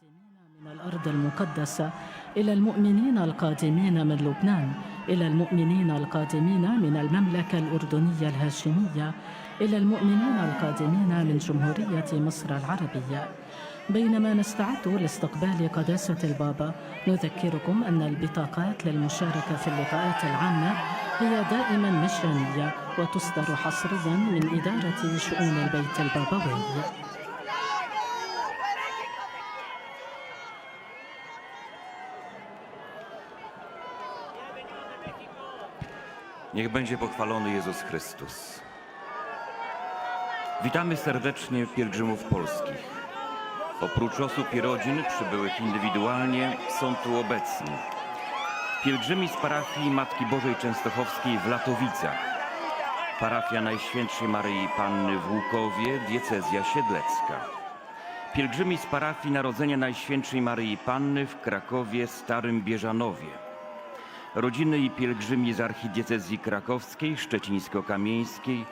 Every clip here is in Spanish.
من الأرض المقدسة إلى المؤمنين القادمين من لبنان، إلى المؤمنين القادمين من المملكة الأردنية الهاشمية، إلى المؤمنين القادمين من جمهورية مصر العربية. بينما نستعد لاستقبال قداسة البابا، نذكركم أن البطاقات للمشاركة في اللقاءات العامة هي دائما مجانية وتصدر حصريا من إدارة شؤون البيت البابوي. Niech będzie pochwalony Jezus Chrystus. Witamy serdecznie pielgrzymów polskich. Oprócz osób i rodzin przybyłych indywidualnie są tu obecni pielgrzymi z parafii Matki Bożej Częstochowskiej w Latowicach, parafia Najświętszej Maryi Panny w Łukowie, diecezja siedlecka, pielgrzymi z parafii Narodzenia Najświętszej Maryi Panny w Krakowie, Starym Bieżanowie, rodziny i pielgrzymi z archidiecezji krakowskiej, szczecińsko-kamieńskiej,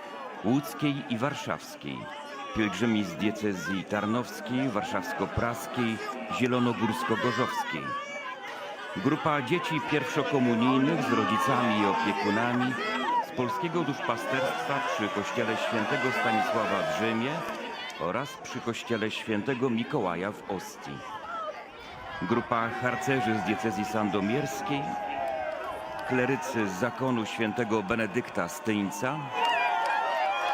łódzkiej i warszawskiej, pielgrzymi z diecezji tarnowskiej, warszawsko-praskiej, zielonogórsko-gorzowskiej, grupa dzieci pierwszokomunijnych z rodzicami i opiekunami z Polskiego Duszpasterstwa przy Kościele Świętego Stanisława w Rzymie oraz przy Kościele Świętego Mikołaja w Ostii, grupa harcerzy z diecezji sandomierskiej, klerycy z zakonu świętego Benedykta z Tyńca,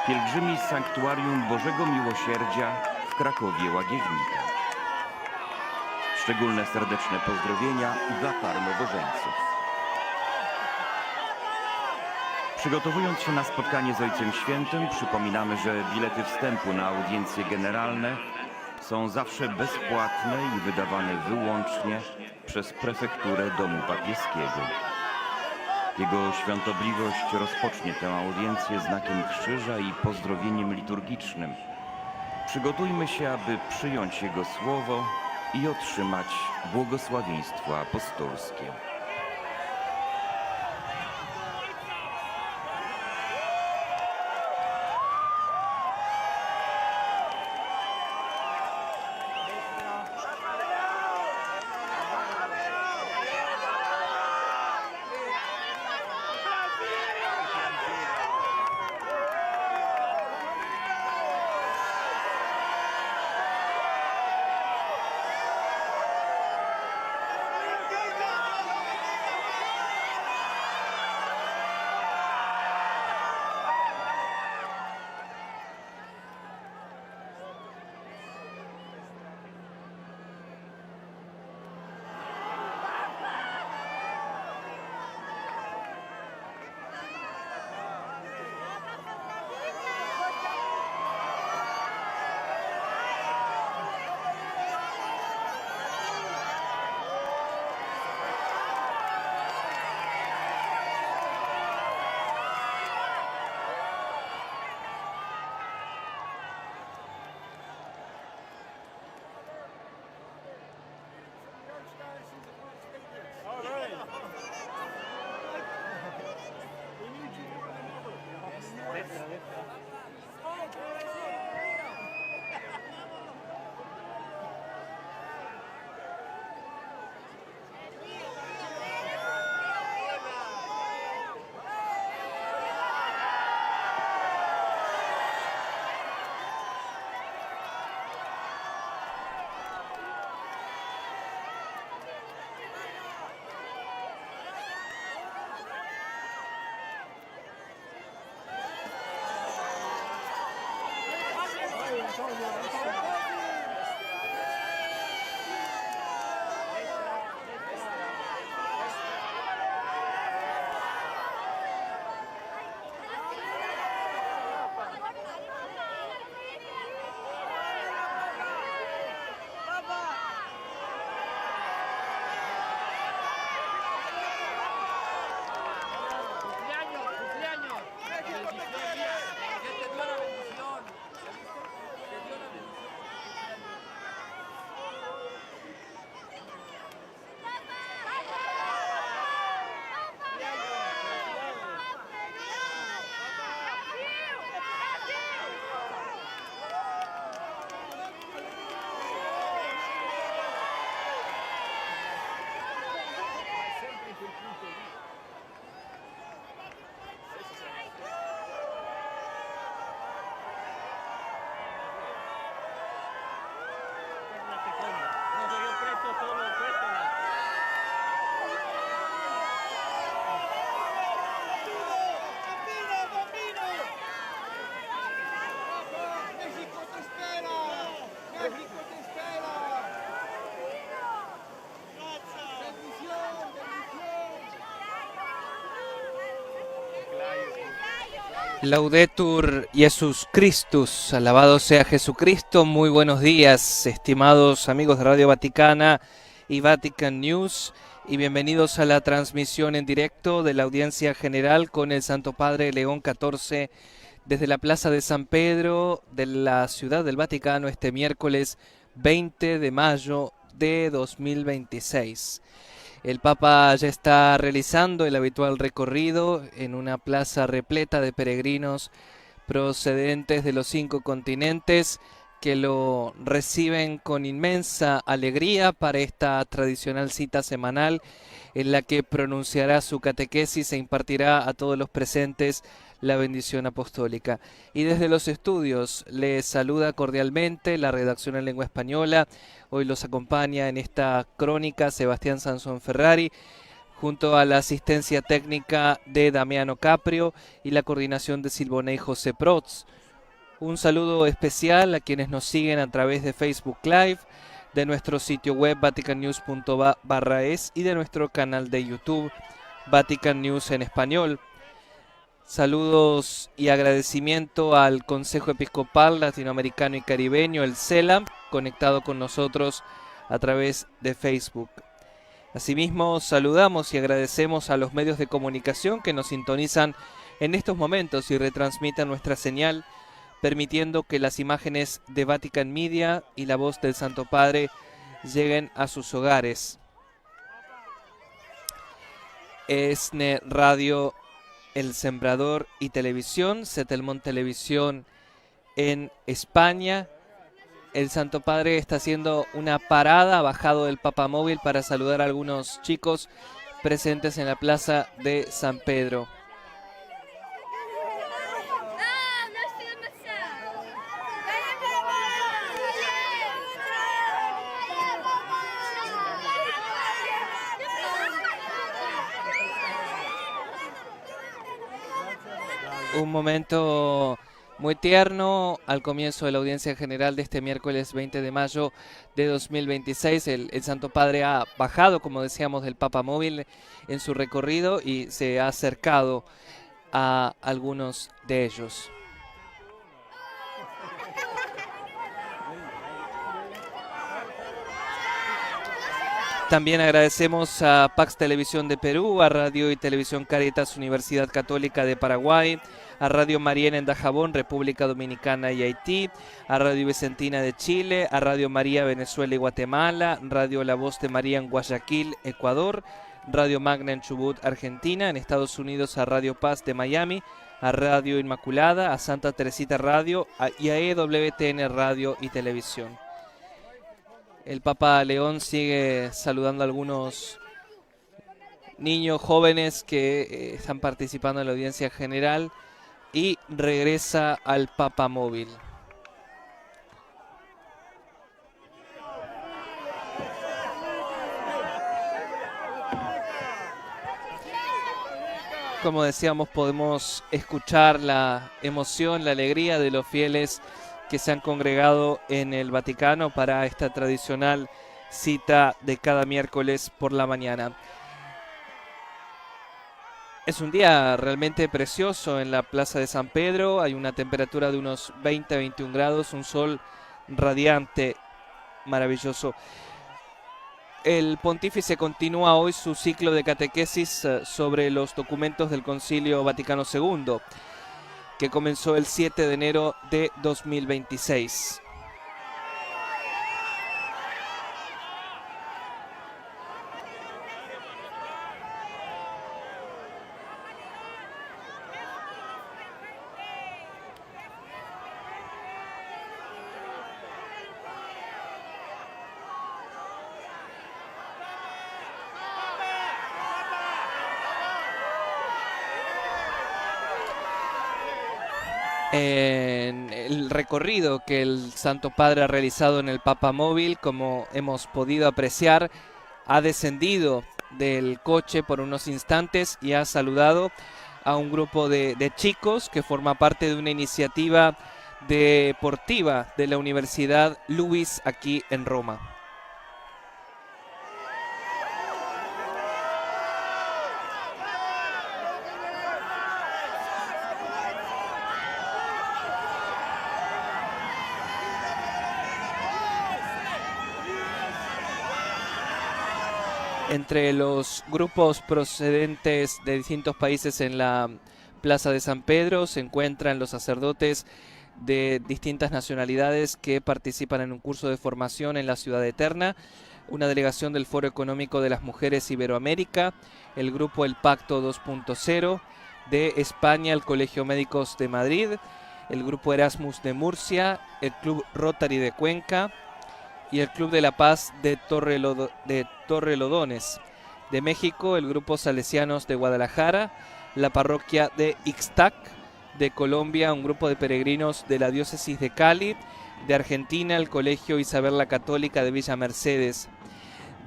pielgrzymi z Sanktuarium Bożego Miłosierdzia w Krakowie Łagiewnika. Szczególne serdeczne pozdrowienia dla par nowożeńców. Przygotowując się na spotkanie z Ojcem Świętym, przypominamy, że bilety wstępu na audiencje generalne są zawsze bezpłatne i wydawane wyłącznie przez prefekturę Domu Papieskiego. Jego Świątobliwość rozpocznie tę audiencję znakiem krzyża i pozdrowieniem liturgicznym. Przygotujmy się, aby przyjąć Jego słowo i otrzymać błogosławieństwo apostolskie. Laudetur Jesus Christus, alabado sea Jesucristo. Muy buenos días, estimados amigos de Radio Vaticana y Vatican News, y bienvenidos a la transmisión en directo de la audiencia general con el Santo Padre León XIV desde la Plaza de San Pedro de la Ciudad del Vaticano este miércoles 20 de mayo de 2026. El Papa ya está realizando el habitual recorrido en una plaza repleta de peregrinos procedentes de los 5 continentes que lo reciben con inmensa alegría para esta tradicional cita semanal en la que pronunciará su catequesis e impartirá a todos los presentes la bendición apostólica. Y desde los estudios les saluda cordialmente la redacción en lengua española. Hoy los acompaña en esta crónica Sebastián Sansón Ferrari, junto a la asistencia técnica de Damiano Caprio y la coordinación de Silvonei José Protz. Un saludo especial a quienes nos siguen a través de Facebook Live, de nuestro sitio web vaticannews.es y de nuestro canal de YouTube Vatican News en español. Saludos y agradecimiento al Consejo Episcopal Latinoamericano y Caribeño, el CELA, conectado con nosotros a través de Facebook. Asimismo, saludamos y agradecemos a los medios de comunicación que nos sintonizan en estos momentos y retransmiten nuestra señal, permitiendo que las imágenes de Vatican Media y la voz del Santo Padre lleguen a sus hogares. ESNE Radio El Sembrador y Televisión, Setelmont Televisión en España. El Santo Padre está haciendo una parada bajado del Papamóvil para saludar a algunos chicos presentes en la plaza de San Pedro. Un momento muy tierno al comienzo de la audiencia general de este miércoles 20 de mayo de 2026. El Santo Padre ha bajado, como decíamos, del Papamóvil en su recorrido y se ha acercado a algunos de ellos. También agradecemos a Pax Televisión de Perú, a Radio y Televisión Caritas Universidad Católica de Paraguay, a Radio María en Dajabón, República Dominicana y Haití, a Radio Vicentina de Chile, a Radio María Venezuela y Guatemala, Radio La Voz de María en Guayaquil, Ecuador, Radio Magna en Chubut, Argentina, en Estados Unidos a Radio Paz de Miami, a Radio Inmaculada, a Santa Teresita Radio y a EWTN Radio y Televisión. El Papa León sigue saludando a algunos niños jóvenes que están participando en la audiencia general y regresa al Papamóvil. Como decíamos, podemos escuchar la emoción, la alegría de los fieles que se han congregado en el Vaticano para esta tradicional cita de cada miércoles por la mañana. Es un día realmente precioso en la Plaza de San Pedro, hay una temperatura de unos 20 a 21 grados, un sol radiante, maravilloso. El pontífice continúa hoy su ciclo de catequesis sobre los documentos del Concilio Vaticano II, que comenzó el 7 de enero de 2026. En el recorrido que el Santo Padre ha realizado en el Papamóvil, como hemos podido apreciar, ha descendido del coche por unos instantes y ha saludado a un grupo de chicos que forma parte de una iniciativa deportiva de la Universidad Luis aquí en Roma. Entre los grupos procedentes de distintos países en la Plaza de San Pedro se encuentran los sacerdotes de distintas nacionalidades que participan en un curso de formación en la Ciudad Eterna, una delegación del Foro Económico de las Mujeres Iberoamérica, el grupo El Pacto 2.0, de España el Colegio Médicos de Madrid, el grupo Erasmus de Murcia, el Club Rotary de Cuenca y el Club de la Paz de Torrelodones. De México, el grupo Salesianos de Guadalajara, la parroquia de Ixtac. De Colombia, un grupo de peregrinos de la diócesis de Cali. De Argentina, el Colegio Isabel la Católica de Villa Mercedes.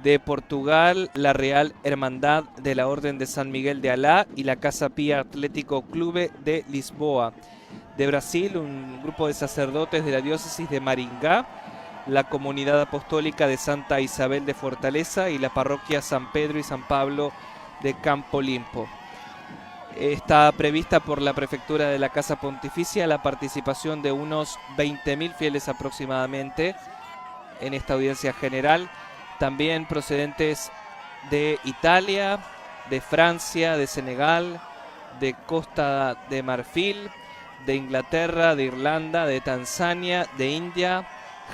De Portugal, la Real Hermandad de la Orden de San Miguel de Alá y la Casa Pía Atlético Clube de Lisboa. De Brasil, un grupo de sacerdotes de la diócesis de Maringá, la Comunidad Apostólica de Santa Isabel de Fortaleza y la parroquia San Pedro y San Pablo de Campo Limpo. Está prevista por la Prefectura de la Casa Pontificia la participación de unos 20.000 fieles aproximadamente en esta audiencia general, también procedentes de Italia, de Francia, de Senegal, de Costa de Marfil, de Inglaterra, de Irlanda, de Tanzania, de India,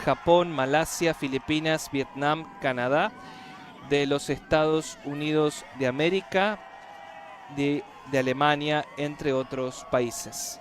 Japón, Malasia, Filipinas, Vietnam, Canadá, de los Estados Unidos de América, de Alemania, entre otros países.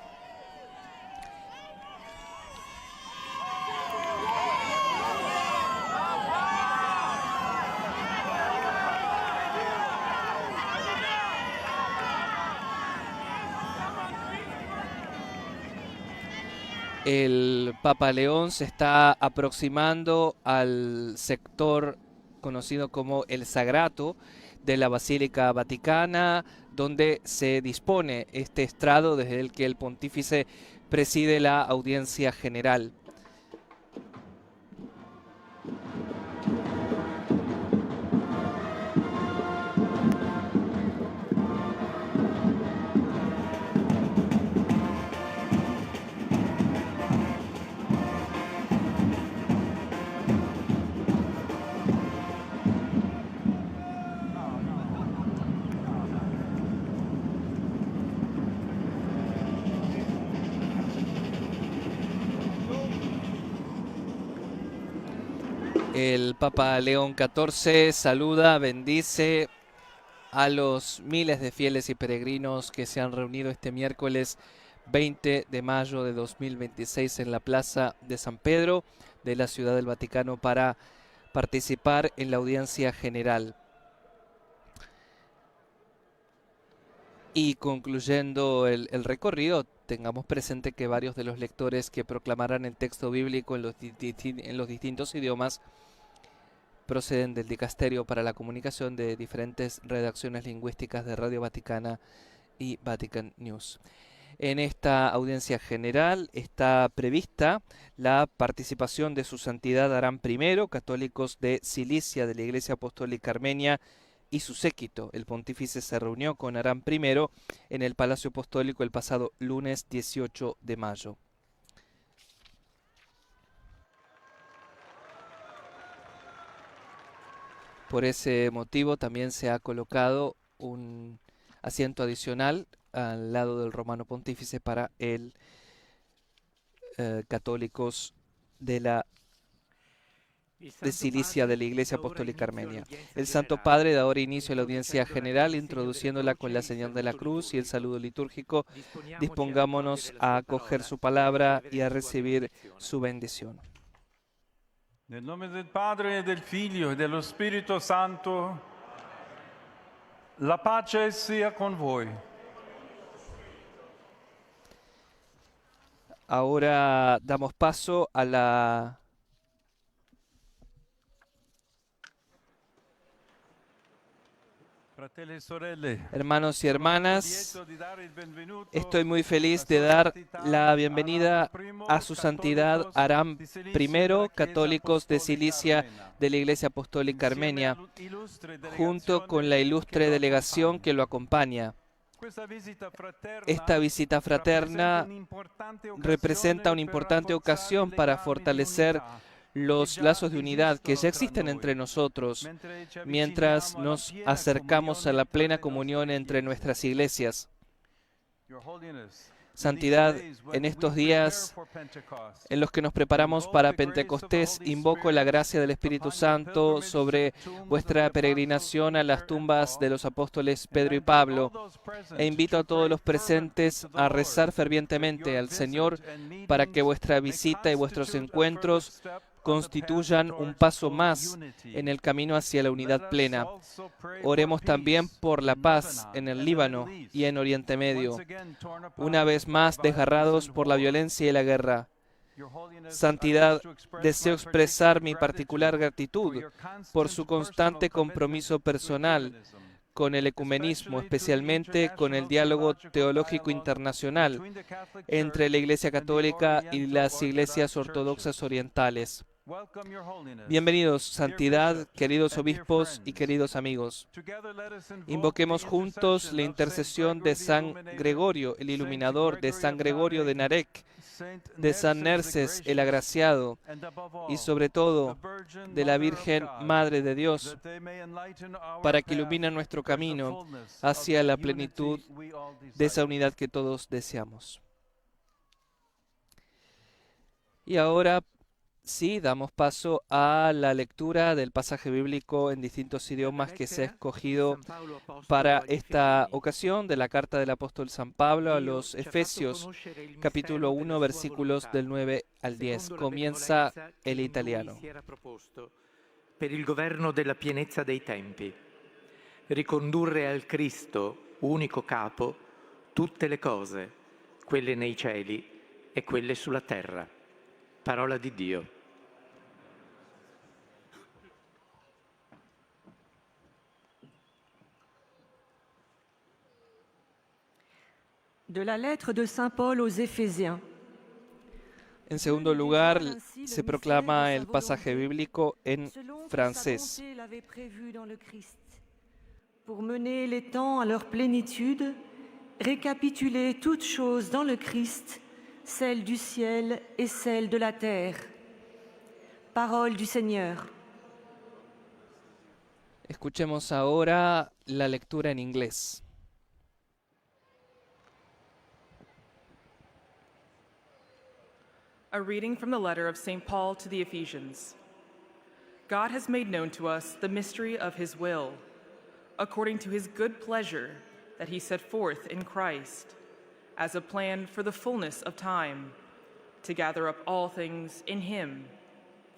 El Papa León se está aproximando al sector conocido como el Sagrato de la Basílica Vaticana, donde se dispone este estrado desde el que el pontífice preside la audiencia general. El Papa León XIV saluda, bendice a los miles de fieles y peregrinos que se han reunido este miércoles 20 de mayo de 2026 en la Plaza de San Pedro de la Ciudad del Vaticano para participar en la audiencia general. Y concluyendo el recorrido, tengamos presente que varios de los lectores que proclamarán el texto bíblico en los distintos idiomas proceden del Dicasterio para la Comunicación de diferentes redacciones lingüísticas de Radio Vaticana y Vatican News. En esta audiencia general está prevista la participación de Su Santidad Aram I, católicos de Cilicia de la Iglesia Apostólica Armenia, y su séquito. El pontífice se reunió con Aram I en el Palacio Apostólico el pasado lunes 18 de mayo. Por ese motivo también se ha colocado un asiento adicional al lado del romano pontífice para el católicos de Cilicia de la Iglesia Apostólica Armenia. El Santo Padre da ahora inicio a la audiencia general, introduciéndola con la señal de la cruz y el saludo litúrgico. Dispongámonos a acoger su palabra y a recibir su bendición. Nel nome del Padre e del Figlio e dello Spirito Santo, la pace sia con voi. Ahora damos paso a la Fratelli e sorelle, hermanos y hermanas, estoy muy feliz de dar la bienvenida a Su Santidad Aram I, católicos de Cilicia de la Iglesia Apostólica Armenia, junto con la ilustre delegación que lo acompaña. Esta visita fraterna representa una importante ocasión para fortalecer los lazos de unidad que ya existen entre nosotros mientras nos acercamos a la plena comunión entre nuestras iglesias. Santidad, en estos días en los que nos preparamos para Pentecostés, invoco la gracia del Espíritu Santo sobre vuestra peregrinación a las tumbas de los apóstoles Pedro y Pablo, e invito a todos los presentes a rezar fervientemente al Señor para que vuestra visita y vuestros encuentros constituyan un paso más en el camino hacia la unidad plena. Oremos también por la paz en el Líbano y en Oriente Medio, una vez más desgarrados por la violencia y la guerra. Santidad, deseo expresar mi particular gratitud por su constante compromiso personal con el ecumenismo, especialmente con el diálogo teológico internacional entre la Iglesia Católica y las iglesias ortodoxas orientales. Bienvenidos, Santidad, queridos obispos y queridos amigos. Invoquemos juntos la intercesión de San Gregorio, el iluminador, de San Gregorio de Narek, de San Nerses, el agraciado, y sobre todo de la Virgen Madre de Dios, para que ilumine nuestro camino hacia la plenitud de esa unidad que todos deseamos. Y ahora sí, damos paso a la lectura del pasaje bíblico en distintos idiomas que se ha escogido para esta ocasión de la carta del apóstol San Pablo a los Efesios, capítulo 1, versículos del 9 al 10. Comienza el italiano. Per il governo della pienezza dei tempi, ricondurre al Cristo, unico capo, tutte le cose, quelle nei cieli e quelle sulla terra. Parola di Dio. De la lettre de Saint Paul aux Éphésiens. En segundo lugar, se proclama el pasaje bíblico en francés. Pour mener les temps à leur plénitude, récapituler toutes choses dans le Christ, celle du ciel et celle de la terre. Parole du Seigneur. Escuchemos ahora la lectura en inglés. A reading from the letter of St. Paul to the Ephesians. God has made known to us the mystery of his will, according to his good pleasure that he set forth in Christ, as a plan for the fullness of time, to gather up all things in him,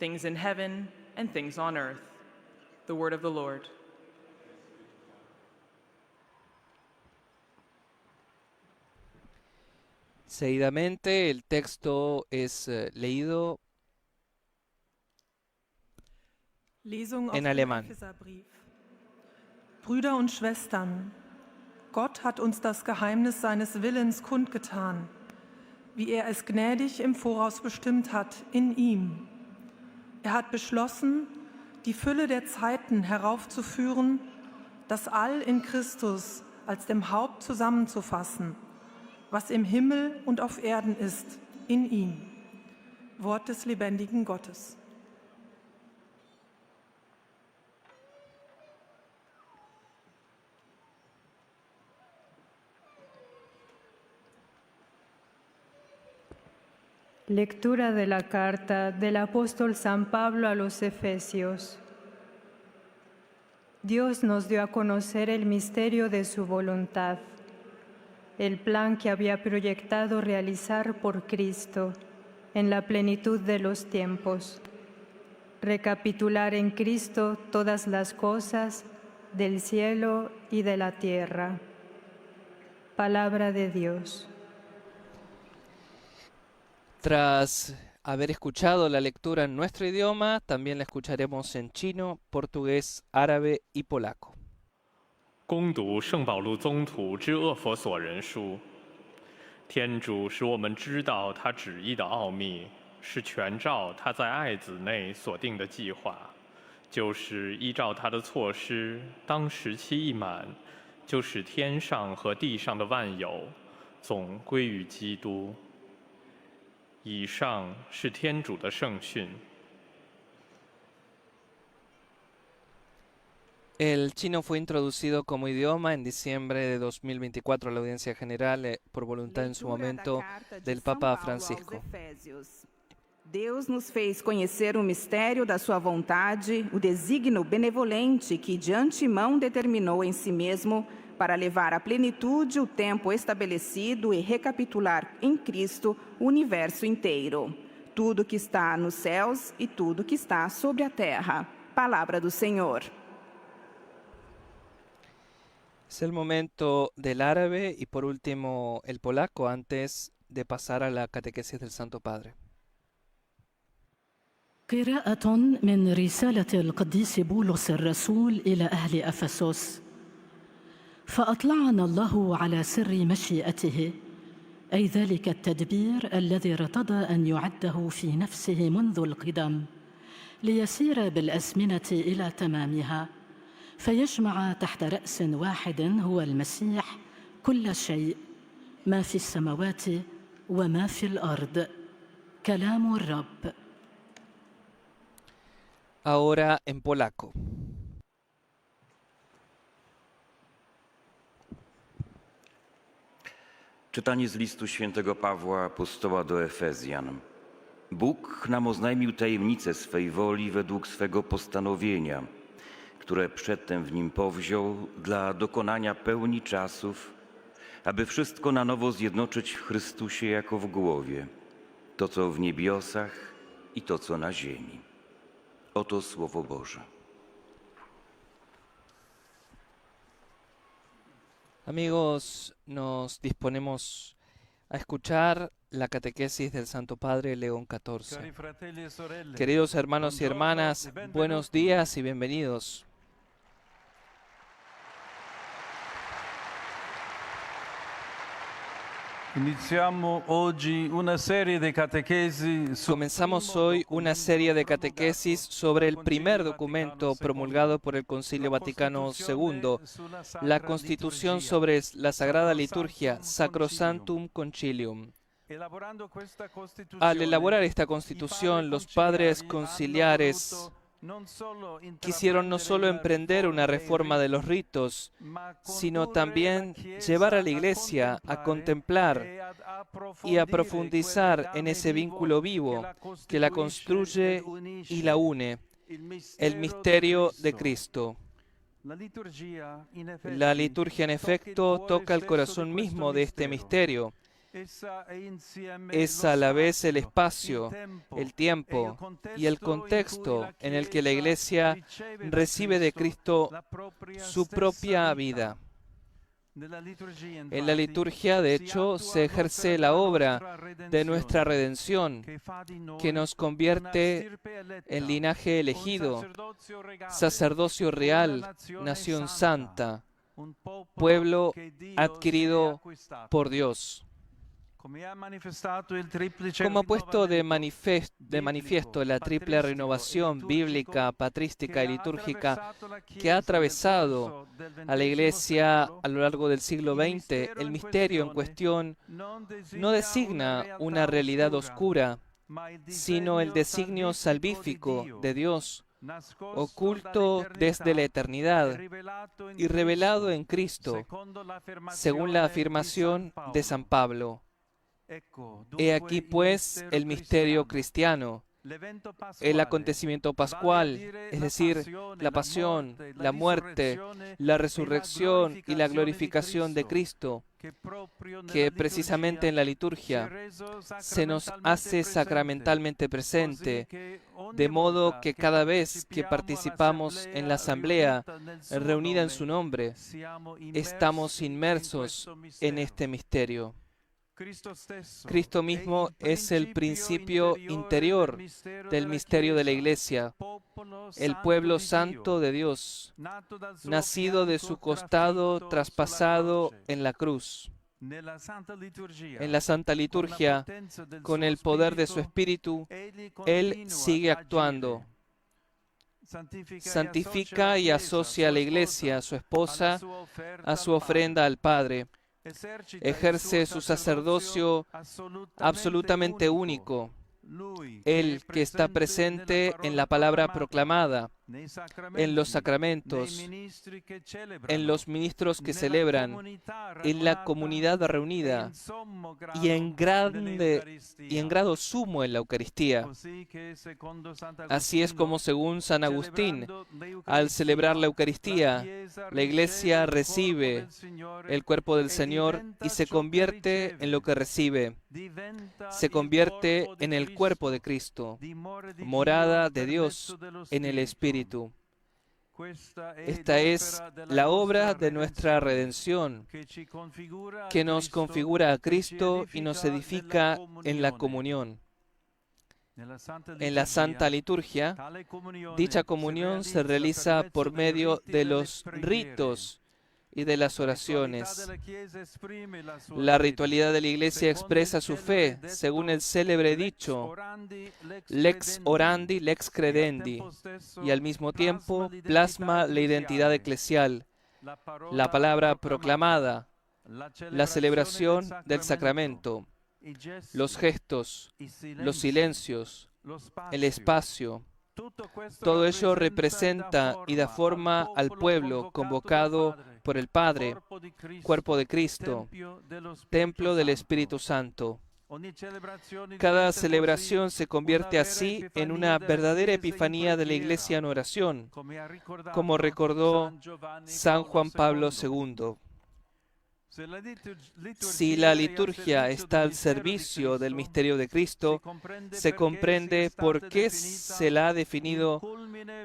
things in heaven and things on earth. The word of the Lord. Seguidamente el texto es leído Lesung aus en dem alemán. Epheserbrief. Brüder und Schwestern, Gott hat uns das Geheimnis seines Willens kundgetan, wie er es gnädig im Voraus bestimmt hat, in ihm. Er hat beschlossen, die Fülle der Zeiten heraufzuführen, das All in Christus als dem Haupt zusammenzufassen, was im Himmel und auf Erden ist, in ihm. Wort des lebendigen Gottes. Lectura de la carta del apóstol San Pablo a los Efesios. Dios nos dio a conocer el misterio de su voluntad, el plan que había proyectado realizar por Cristo en la plenitud de los tiempos. Recapitular en Cristo todas las cosas del cielo y de la tierra. Palabra de Dios. Tras haber escuchado la lectura en nuestro idioma, también la escucharemos en chino, portugués, árabe y polaco. 恭读圣保禄宗徒之厄弗所人书，天主使我们知道他旨意的奥秘，是全照他在爱子内所定的计划，就是依照他的措施，当时期一满，就使天上和地上的万有总归于基督。以上是天主的圣训。El chino fue introducido como idioma en diciembre de 2024 a la audiencia general por voluntad en su momento del Papa Francisco. Deus nos fez conhecer o mistério da sua vontade, o desígnio benevolente que de antemão determinou em si mesmo para levar à plenitude o tempo estabelecido e recapitular em Cristo o universo inteiro. Tudo que está nos céus e tudo que está sobre a terra. Palavra do Senhor. Es el momento del árabe y por último el polaco antes de pasar a la catequesis del Santo Padre. قراءة من رسالة القديس بولس الرسول إلى أهل أفسس. فأطلعنا الله على سر مشيئته، أي ذلك التدبير الذي ارتضى أن يعده في نفسه منذ القدم ليسير بالأزمنة إلى تمامها، فيجمع تحت رأس واحد هو المسيح كل شيء، ما في السماوات وما في الأرض. كلام الرب. Ahora en polaco. Czytanie z listu świętego Pawła apostoła do Efezjan. Bóg nam oznajmił tajemnicę swej woli według swego postanowienia, które przedtem w nim powziął dla dokonania pełni czasów, aby wszystko na nowo zjednoczyć w Chrystusie jako w głowie, to co w niebiosach i to co na ziemi. Oto Słowo Boże. Amigos, nos disponemos a escuchar la catequesis del Santo Padre León XIV. Queridos hermanos y hermanas, buenos días y bienvenidos. Comenzamos hoy una serie de catequesis sobre el primer documento promulgado por el Concilio Vaticano II, la Constitución sobre la Sagrada Liturgia, Sacrosanctum Concilium. Al elaborar esta Constitución, los padres conciliares quisieron no solo emprender una reforma de los ritos, sino también llevar a la Iglesia a contemplar y a profundizar en ese vínculo vivo que la construye y la une, el misterio de Cristo. La liturgia, en efecto, toca el corazón mismo de este misterio. Es a la vez el espacio, el tiempo y el contexto en el que la Iglesia recibe de Cristo su propia vida. En la liturgia, de hecho, se ejerce la obra de nuestra redención, que nos convierte en linaje elegido, sacerdocio real, nación santa, pueblo adquirido por Dios. Como ha puesto de manifiesto la triple renovación bíblica, patrística y litúrgica que ha atravesado a la Iglesia a lo largo del siglo XX, el misterio en cuestión no designa una realidad oscura, sino el designio salvífico de Dios, oculto desde la eternidad y revelado en Cristo, según la afirmación de San Pablo. He aquí, pues, el misterio cristiano, el acontecimiento pascual, es decir, la pasión, la muerte, la resurrección y la glorificación de Cristo, que precisamente en la liturgia se nos hace sacramentalmente presente, de modo que cada vez que participamos en la asamblea reunida en su nombre, estamos inmersos en este misterio. Cristo mismo es el principio interior del misterio de la Iglesia, el pueblo santo de Dios, nacido de su costado traspasado en la cruz. En la Santa Liturgia, con el poder de su Espíritu, Él sigue actuando. Santifica y asocia a la Iglesia, a su esposa, a su ofrenda al Padre. Ejerce su sacerdocio absolutamente único, Él que está presente en la palabra proclamada, en los sacramentos, en los ministros que celebran, en la comunidad reunida y en grado sumo en la Eucaristía. Así es como, según San Agustín, al celebrar la Eucaristía, la Iglesia recibe el cuerpo del Señor y se convierte en lo que recibe. Se convierte en el cuerpo de Cristo, morada de Dios en el Espíritu. Esta es la obra de nuestra redención, que nos configura a Cristo y nos edifica en la comunión. En la Santa Liturgia, dicha comunión se realiza por medio de los ritos y de las oraciones. La ritualidad de la Iglesia expresa su fe, según el célebre dicho, lex orandi, lex credendi, y al mismo tiempo plasma la identidad eclesial, la palabra proclamada, la celebración del sacramento, los gestos, los silencios, el espacio. Todo ello representa y da forma al pueblo convocado por el Padre, cuerpo de Cristo, templo del Espíritu Santo. Cada celebración se convierte así en una verdadera epifanía de la Iglesia en oración, como recordó San Juan Pablo II. Si la liturgia está al servicio del misterio de Cristo, se comprende por qué se la ha definido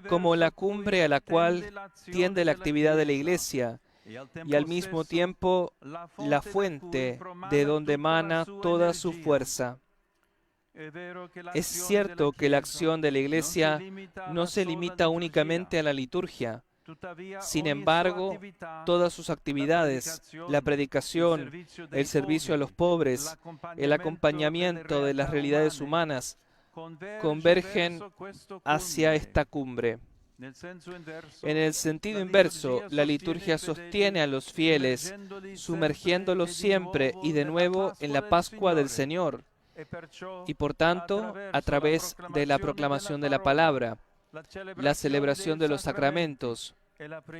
como la cumbre a la cual tiende la actividad de la Iglesia y al mismo tiempo la fuente de donde emana toda su fuerza. Es cierto que la acción de la Iglesia no se limita únicamente a la liturgia. Sin embargo, todas sus actividades, la predicación, el servicio a los pobres, el acompañamiento de las realidades humanas, convergen hacia esta cumbre. En el sentido inverso, la liturgia sostiene a los fieles, sumergiéndolos siempre y de nuevo en la Pascua del Señor, y por tanto, a través de la proclamación de la palabra, la celebración de los sacramentos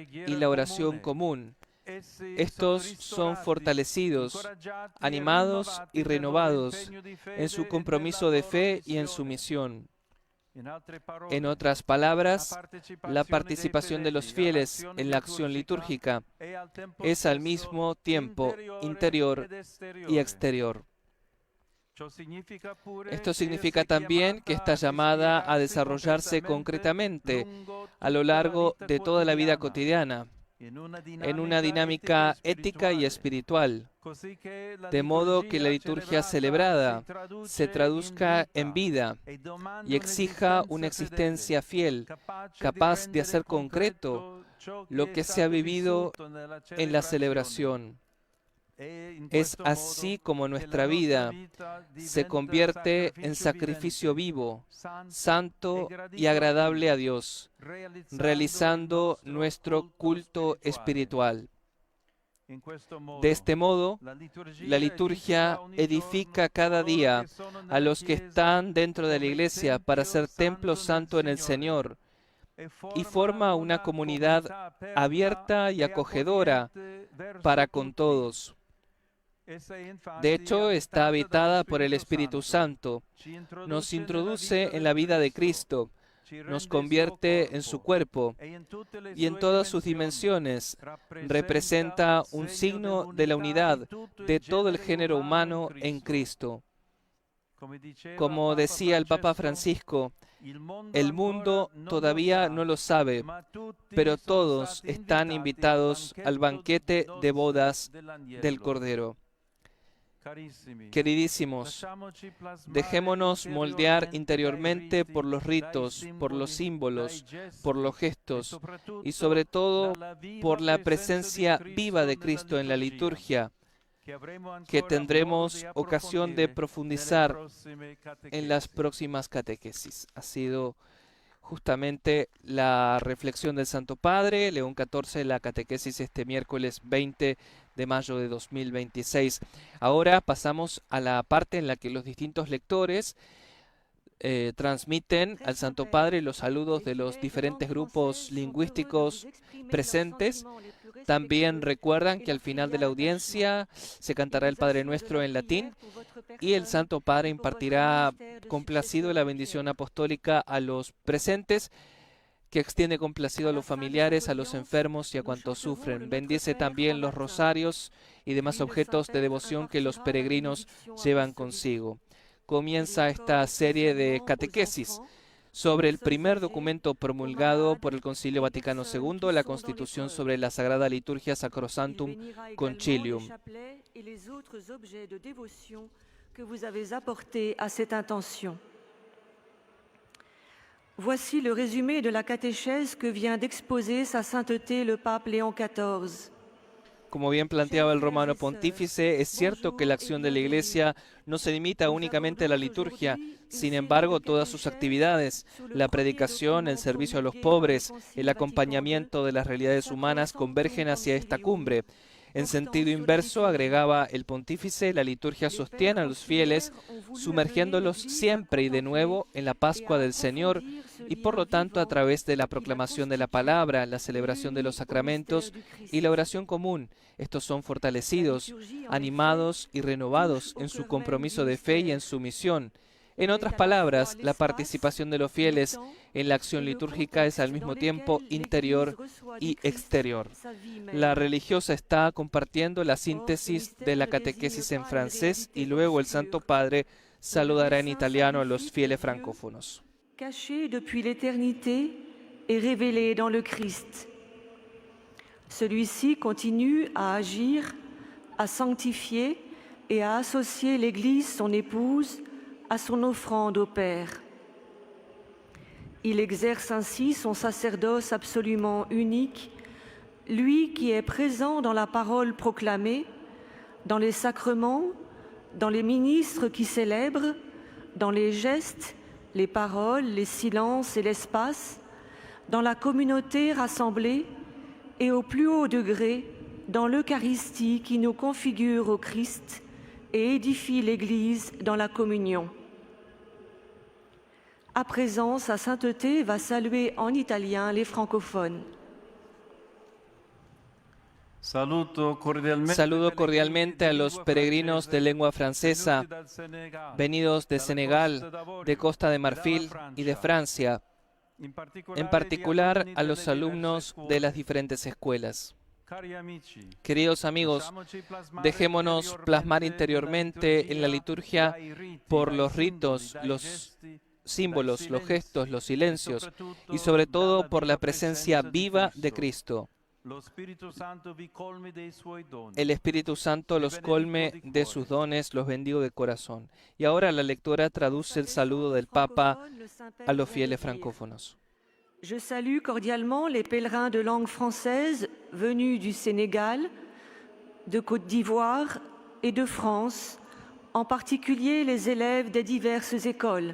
y la oración común. Estos son fortalecidos, animados y renovados en su compromiso de fe y en su misión. En otras palabras, la participación de los fieles en la acción litúrgica es al mismo tiempo interior y exterior. Esto significa también que está llamada a desarrollarse concretamente a lo largo de toda la vida cotidiana, en una dinámica ética y espiritual, de modo que la liturgia celebrada se traduzca en vida y exija una existencia fiel, capaz de hacer concreto lo que se ha vivido en la celebración. Es así como nuestra vida se convierte en sacrificio vivo, santo y agradable a Dios, realizando nuestro culto espiritual. De este modo, la liturgia edifica cada día a los que están dentro de la Iglesia para ser templo santo en el Señor y forma una comunidad abierta y acogedora para con todos. De hecho, está habitada por el Espíritu Santo, nos introduce en la vida de Cristo, nos convierte en su cuerpo y en todas sus dimensiones representa un signo de la unidad de todo el género humano en Cristo. Como decía el Papa Francisco, el mundo todavía no lo sabe, pero todos están invitados al banquete de bodas del Cordero. Queridísimos, dejémonos moldear interiormente por los ritos, por los símbolos, por los gestos y sobre todo por la presencia viva de Cristo en la liturgia, que tendremos ocasión de profundizar en las próximas catequesis. Ha sido justamente la reflexión del Santo Padre, León XIV, la catequesis este miércoles 20 de mayo de 2026. Ahora pasamos a la parte en la que los distintos lectores transmiten al Santo Padre los saludos de los diferentes grupos lingüísticos presentes. También recuerdan que al final de la audiencia se cantará el Padre Nuestro en latín y el Santo Padre impartirá complacido la bendición apostólica a los presentes, que extiende complacido a los familiares, a los enfermos y a cuantos sufren. Bendice también los rosarios y demás objetos de devoción que los peregrinos llevan consigo. Comienza esta serie de catequesis sobre el primer documento promulgado por el Concilio Vaticano II, la Constitución sobre la Sagrada Liturgia Sacrosanctum Concilium. Voici le résumé de la catéchèse que vient d'exposer Sa Sainteté le Pape Léon XIV. Como bien planteaba el romano pontífice, es cierto que la acción de la Iglesia no se limita únicamente a la liturgia. Sin embargo, todas sus actividades, la predicación, el servicio a los pobres, el acompañamiento de las realidades humanas convergen hacia esta cumbre. En sentido inverso, agregaba el pontífice, la liturgia sostiene a los fieles, sumergiéndolos siempre y de nuevo en la Pascua del Señor y por lo tanto a través de la proclamación de la palabra, la celebración de los sacramentos y la oración común. Estos son fortalecidos, animados y renovados en su compromiso de fe y en su misión. En otras palabras, la participación de los fieles en la acción litúrgica es al mismo tiempo interior y exterior. La religiosa está compartiendo la síntesis de la catequesis en francés y luego el Santo Padre saludará en italiano a los fieles francófonos. Caché depuis l'éternité et révélé dans le Christ. Celui-ci continue à agir, à sanctifier et à associer l'Église, son épouse, à son offrande au Père. Il exerce ainsi son sacerdoce absolument unique, lui qui est présent dans la parole proclamée, dans les sacrements, dans les ministres qui célèbrent, dans les gestes, les paroles, les silences et l'espace, dans la communauté rassemblée et au plus haut degré dans l'Eucharistie qui nous configure au Christ et édifie l'Église dans la communion. À présent, Sa Sainteté va saluer en italien les francophones. Saludo cordialmente a los peregrinos de lengua francesa, venidos de Senegal, de Costa de Marfil y de Francia, en particular a los alumnos de las diferentes escuelas. Queridos amigos, dejémonos plasmar interiormente en la liturgia por los ritos, los símbolos, los gestos, los silencios y sobre todo por la presencia viva de Cristo. El Espíritu Santo los colme de sus dones, los bendigo de corazón. Y ahora la lectora traduce el saludo del Papa a los fieles francófonos. Je salue cordialement les pèlerins de langue française venus du Sénégal, de Côte d'Ivoire et de France, en particulier les élèves des diverses écoles.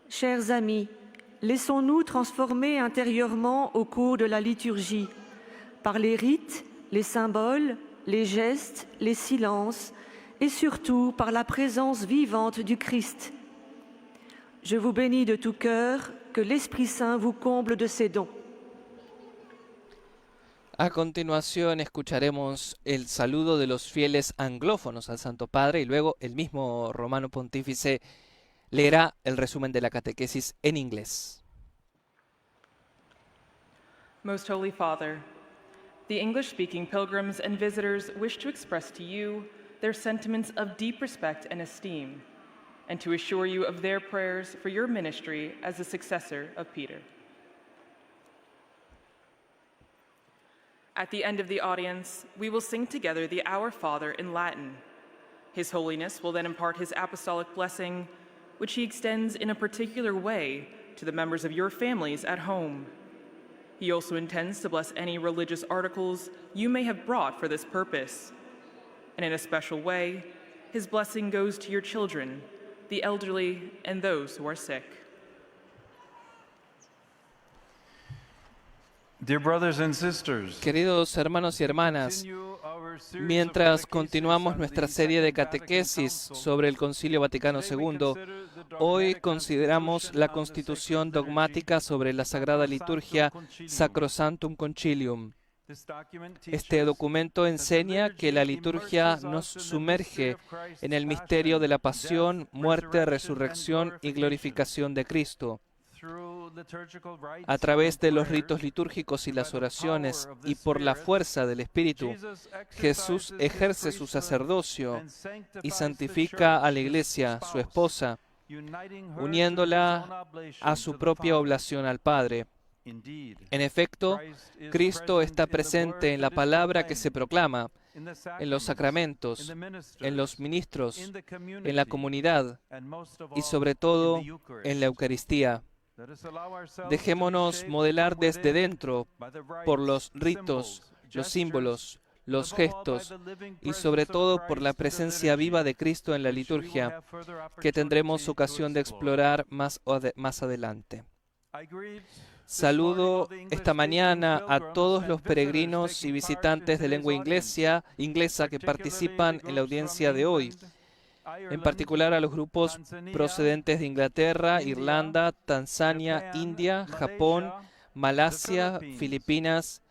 Chers amis, laissons-nous transformer intérieurement au cours de la liturgie, par les rites, les symboles, les gestes, les silences et surtout par la présence vivante du Christ. Je vous bénis de tout cœur, que l'Esprit Saint vous comble de ses dons. A continuación escucharemos el saludo de los fieles anglófonos al Santo Padre y luego el mismo romano pontífice leerá el resumen de la catequesis en inglés. Most Holy Father, the English-speaking pilgrims and visitors wish to express to you their sentiments of deep respect and esteem, and to assure you of their prayers for your ministry as a successor of Peter. At the end of the audience, we will sing together the Our Father in Latin. His Holiness will then impart his apostolic blessing, which he extends in a particular way to the members of your families at home. He also intends to bless any religious articles you may have brought for this purpose. And in a special way, his blessing goes to your children, the elderly, and those who are sick. Dear brothers and sisters, Queridos hermanos y hermanas, mientras continuamos nuestra serie de catequesis sobre el Concilio Vaticano II, Hoy consideramos la Constitución dogmática sobre la Sagrada Liturgia Sacrosanctum Concilium. Este documento enseña que la liturgia nos sumerge en el misterio de la pasión, muerte, resurrección y glorificación de Cristo. A través de los ritos litúrgicos y las oraciones y por la fuerza del Espíritu, Jesús ejerce su sacerdocio y santifica a la Iglesia, su esposa, uniéndola a su propia oblación al Padre. En efecto, Cristo está presente en la palabra que se proclama, en los sacramentos, en los ministros, en la comunidad y sobre todo en la Eucaristía. Dejémonos modelar desde dentro por los ritos, los símbolos, los gestos y sobre todo por la presencia viva de Cristo en la liturgia, que tendremos ocasión de explorar más adelante. Saludo esta mañana a todos los peregrinos y visitantes de lengua inglesa que participan en la audiencia de hoy, en particular a los grupos procedentes de Inglaterra, Irlanda, Tanzania, India, Japón, Malasia, Filipinas,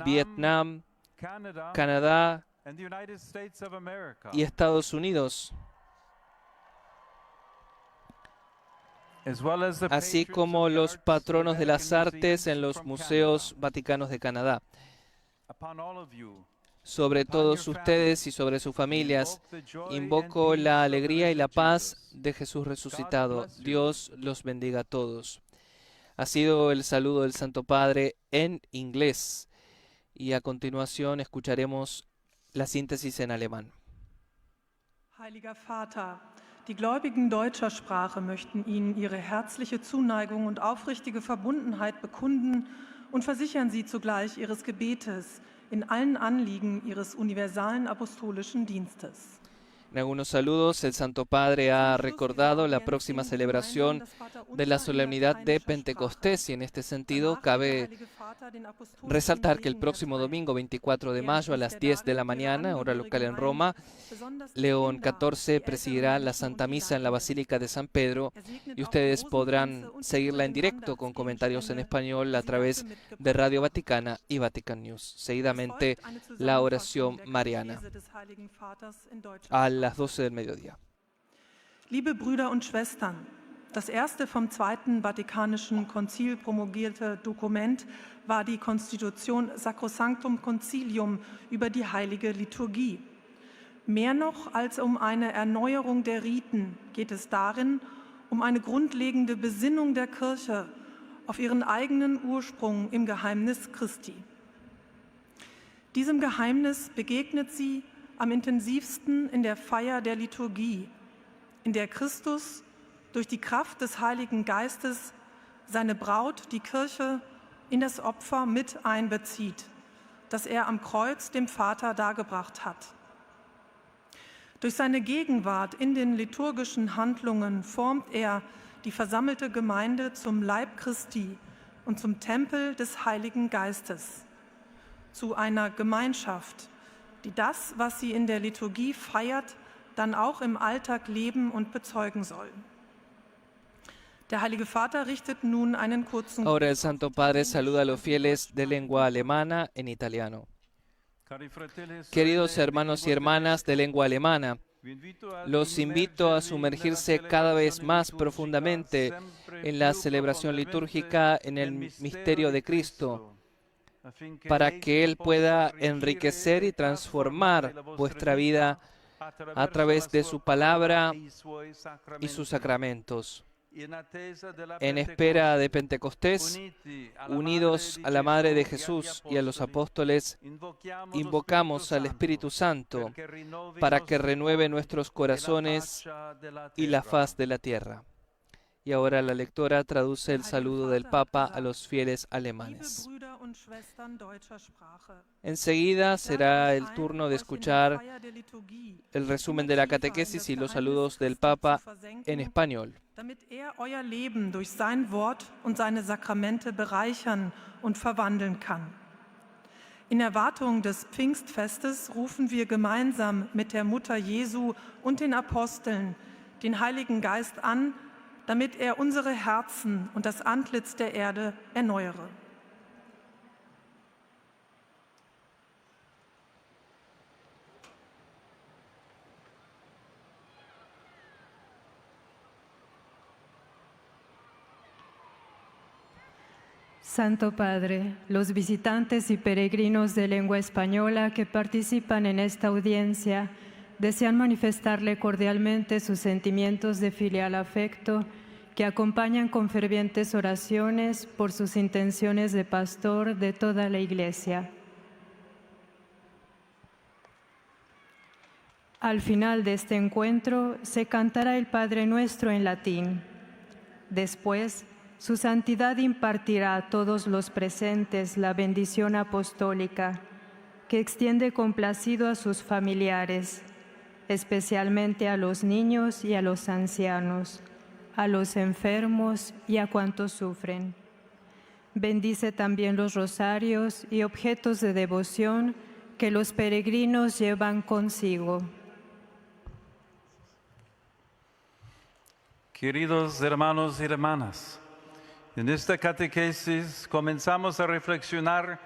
Vietnam, Canadá y Estados Unidos, así como los patronos de las artes en los museos vaticanos de Canadá. Sobre todos ustedes y sobre sus familias, invoco la alegría y la paz de Jesús resucitado. Dios los bendiga a todos. Ha sido el saludo del Santo Padre en inglés y a continuación escucharemos la síntesis en alemán. Heiliger Vater, die Gläubigen deutscher Sprache möchten Ihnen ihre herzliche Zuneigung und aufrichtige Verbundenheit bekunden und versichern Sie zugleich Ihres Gebetes in allen Anliegen Ihres universalen apostolischen Dienstes. En algunos saludos, el Santo Padre ha recordado la próxima celebración de la solemnidad de Pentecostés y en este sentido cabe resaltar que el próximo domingo 24 de mayo a las 10 de la mañana, hora local en Roma, León XIV presidirá la Santa Misa en la Basílica de San Pedro y ustedes podrán seguirla en directo con comentarios en español a través de Radio Vaticana y Vatican News. Seguidamente, la oración mariana a las 12 del mediodía. Liebe Brüder und Schwestern, das erste vom Zweiten Vatikanischen Konzil promulgierte Dokument war die Konstitution Sacrosanctum Concilium über die heilige Liturgie. Mehr noch als um eine Erneuerung der Riten geht es darin um eine grundlegende Besinnung der Kirche auf ihren eigenen Ursprung im Geheimnis Christi. Diesem Geheimnis begegnet sie am intensivsten in der Feier der Liturgie, in der Christus durch die Kraft des Heiligen Geistes seine Braut, die Kirche, in das Opfer mit einbezieht, das er am Kreuz dem Vater dargebracht hat. Durch seine Gegenwart in den liturgischen Handlungen formt er die versammelte Gemeinde zum Leib Christi und zum Tempel des Heiligen Geistes, zu einer Gemeinschaft, die das, was sie in der Liturgie feiert, dann auch im Alltag leben und bezeugen soll. Der Heilige Vater richtet nun einen kurzen Ahora el Santo Padre saluda a los fieles de lengua alemana en italiano. Queridos hermanos y hermanas de lengua alemana, los invito a sumergirse cada vez más profundamente en la celebración litúrgica en el misterio de Cristo, para que Él pueda enriquecer y transformar vuestra vida a través de su palabra y sus sacramentos. En espera de Pentecostés, unidos a la Madre de Jesús y a los apóstoles, invocamos al Espíritu Santo para que renueve nuestros corazones y la faz de la tierra. Y ahora la lectora traduce el saludo del Papa a los fieles alemanes. Enseguida será el turno de escuchar el resumen de la catequesis y los saludos del Papa en español. Damit euer Leben durch sein Wort und seine Sakramente bereichern und verwandeln kann. In Erwartung des Pfingstfestes rufen wir gemeinsam mit der Mutter Jesu und den Aposteln den Heiligen Geist an, damit er unsere Herzen und das Antlitz der Erde erneuere. Santo Padre, los visitantes y peregrinos de lengua española que participan en esta audiencia desean manifestarle cordialmente sus sentimientos de filial afecto que acompañan con fervientes oraciones por sus intenciones de pastor de toda la Iglesia. Al final de este encuentro se cantará el Padre Nuestro en latín. Después, Su Santidad impartirá a todos los presentes la bendición apostólica, que extiende complacido a sus familiares, especialmente a los niños y a los ancianos, a los enfermos y a cuantos sufren. Bendice también los rosarios y objetos de devoción que los peregrinos llevan consigo. Queridos hermanos y hermanas, en esta catequesis comenzamos a reflexionar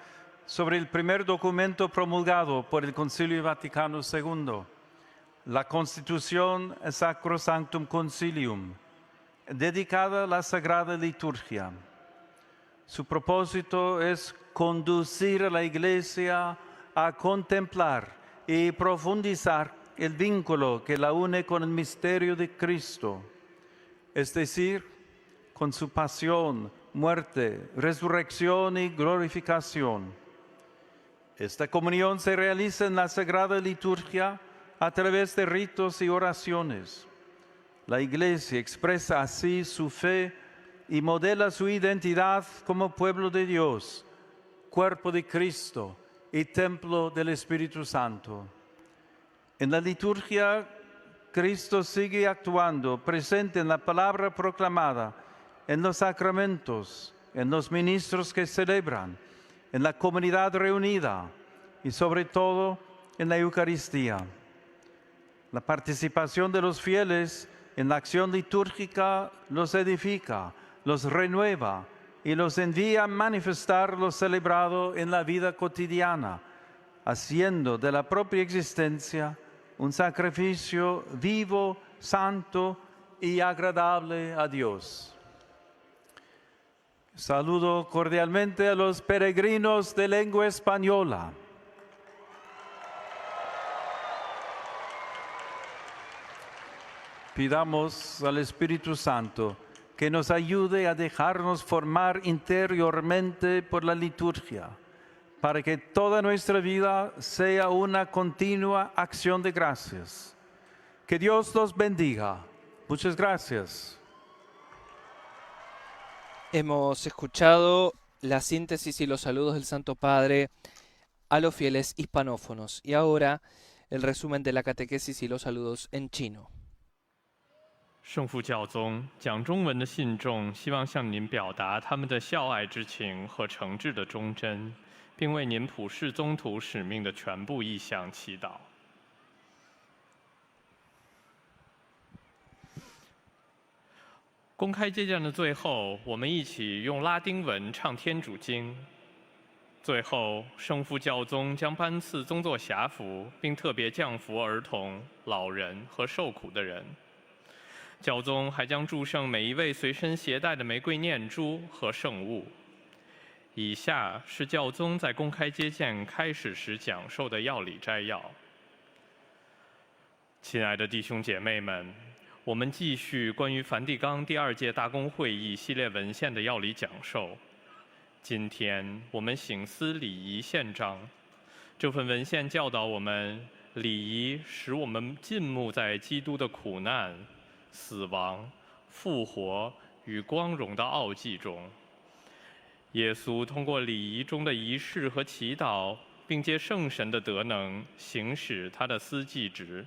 sobre el primer documento promulgado por el Concilio Vaticano II, la Constitución Sacrosanctum Concilium, dedicada a la Sagrada Liturgia. Su propósito es conducir a la Iglesia a contemplar y profundizar el vínculo que la une con el misterio de Cristo, es decir, con su pasión, muerte, resurrección y glorificación. Esta comunión se realiza en la Sagrada Liturgia a través de ritos y oraciones. La Iglesia expresa así su fe y modela su identidad como pueblo de Dios, cuerpo de Cristo y templo del Espíritu Santo. En la liturgia, Cristo sigue actuando, presente en la palabra proclamada, en los sacramentos, en los ministros que celebran, en la comunidad reunida y sobre todo en la Eucaristía. La participación de los fieles en la acción litúrgica los edifica, los renueva y los envía a manifestar lo celebrado en la vida cotidiana, haciendo de la propia existencia un sacrificio vivo, santo y agradable a Dios. Saludo cordialmente a los peregrinos de lengua española. Pidamos al Espíritu Santo que nos ayude a dejarnos formar interiormente por la liturgia, para que toda nuestra vida sea una continua acción de gracias. Que Dios los bendiga. Muchas gracias. Hemos escuchado la síntesis y los saludos del Santo Padre a los fieles hispanófonos. Y ahora el resumen de la catequesis y los saludos en chino. 圣父教宗讲中文的信众希望向您表达他们的孝爱之情和诚挚的忠贞，并为您普世宗徒使命的全部意向祈祷。公开接见的最后，我们一起用拉丁文唱天主经。最后，圣父教宗将颁赐宗座辖服，并特别降福儿童、老人和受苦的人。教宗还将祝圣每一位随身携带的玫瑰念珠和圣物。以下是教宗在公开接见开始时讲授的要理摘要。亲爱的弟兄姐妹们，我们继续关于梵蒂冈第2届大公会议系列文献的要理讲授。今天我们省思礼仪宪章，这份文献教导我们，礼仪使我们浸没在基督的苦难、死亡、复活与光荣的奥迹中。耶稣通过礼仪中的仪式和祈祷，并借圣神的德能行使他的司祭职。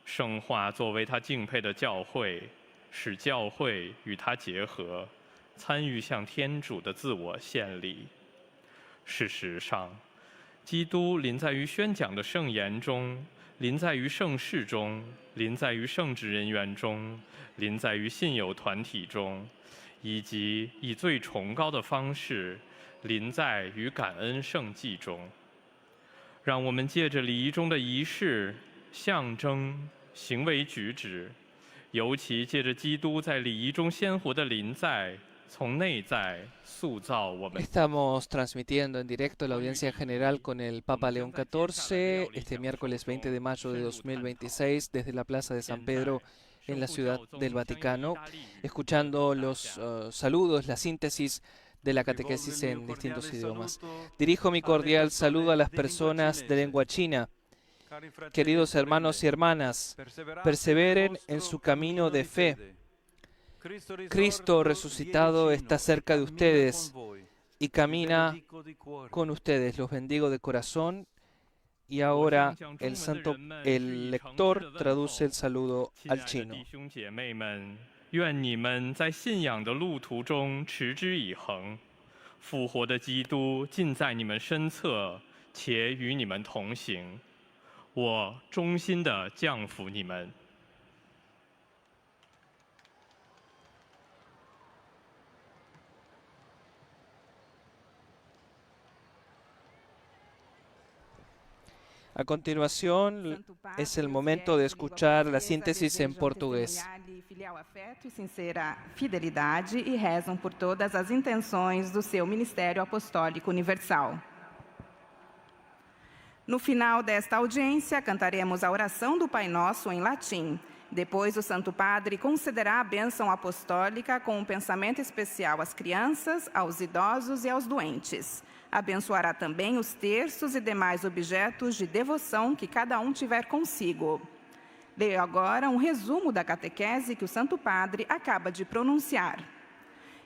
圣化作为他敬佩的教会，使教会与他结合，参与向天主的自我献礼。事实上，基督临在于宣讲的圣言中，临在于圣事中，临在于圣职人员中，临在于信友团体中，以及以最崇高的方式临在于感恩圣祭中。让我们借着礼仪中的仪式、象征、行为举止，尤其借着基督在礼仪中鲜活的临在，从内在塑造我们。 Estamos transmitiendo en directo la audiencia general con el Papa León XIV este miércoles 20 de mayo de 2026 desde la Plaza de San Pedro en la Ciudad del Vaticano, escuchando los saludos, la síntesis de la catequesis en distintos idiomas. Dirijo mi cordial saludo a las personas de lengua china. Queridos hermanos y hermanas, perseveren en su camino de fe. Cristo resucitado está cerca de ustedes y camina con ustedes. Los bendigo de corazón. Y ahora el lector traduce el saludo al chino. 愿你们在信仰的路途中持之以恒，复活的基督近在你们身侧，且与你们同行。我衷心地降服你们。 A continuación es el momento de escuchar la síntesis en portugués. Filial afeto e sincera fidelidade e rezam por todas as intenções do seu ministério apostólico universal. No final desta audiência, cantaremos a oração do Pai Nosso em latim. Depois, o Santo Padre concederá a bênção apostólica com um pensamento especial às crianças, aos idosos e aos doentes. Abençoará também os terços e demais objetos de devoção que cada um tiver consigo. Leio agora um resumo da catequese que o Santo Padre acaba de pronunciar.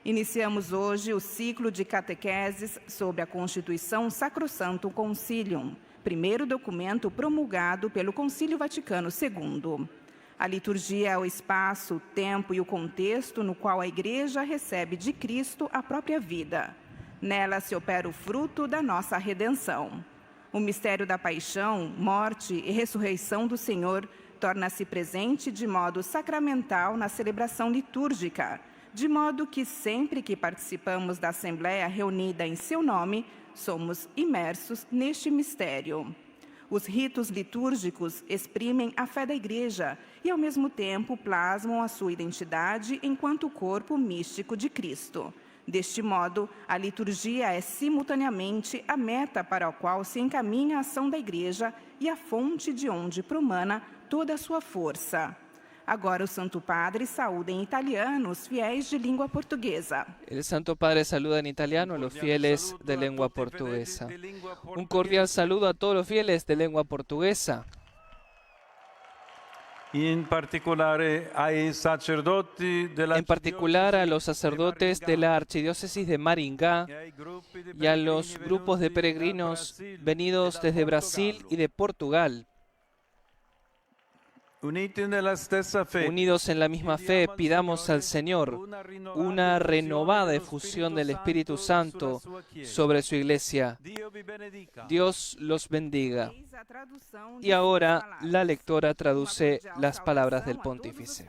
Iniciamos hoje o ciclo de catequeses sobre a Constituição Sacrosanto Concilium, primeiro documento promulgado pelo Concílio Vaticano II. A liturgia é o espaço, o tempo e o contexto no qual a Igreja recebe de Cristo a própria vida. Nela se opera o fruto da nossa redenção. O mistério da paixão, morte e ressurreição do Senhor torna-se presente de modo sacramental na celebração litúrgica, de modo que sempre que participamos da Assembleia reunida em seu nome, somos imersos neste mistério. Os ritos litúrgicos exprimem a fé da Igreja e, ao mesmo tempo, plasmam a sua identidade enquanto corpo místico de Cristo. Deste modo, a liturgia é simultaneamente a meta para a qual se encaminha a ação da Igreja e a fonte de onde promana toda a sua força. Agora o Santo Padre saúda em italiano os fiéis de língua portuguesa. El Santo Padre saluda en italiano a los fieles de lengua portuguesa. Un cordial saludo a todos los fieles de lengua portuguesa. En particular a los sacerdotes de la Archidiócesis de Maringá y a los grupos de peregrinos venidos desde Brasil y de Portugal. Unidos en la misma fe, pidamos al Señor una renovada efusión del Espíritu Santo sobre su Iglesia. Dios los bendiga. Y ahora la lectora traduce las palabras del pontífice.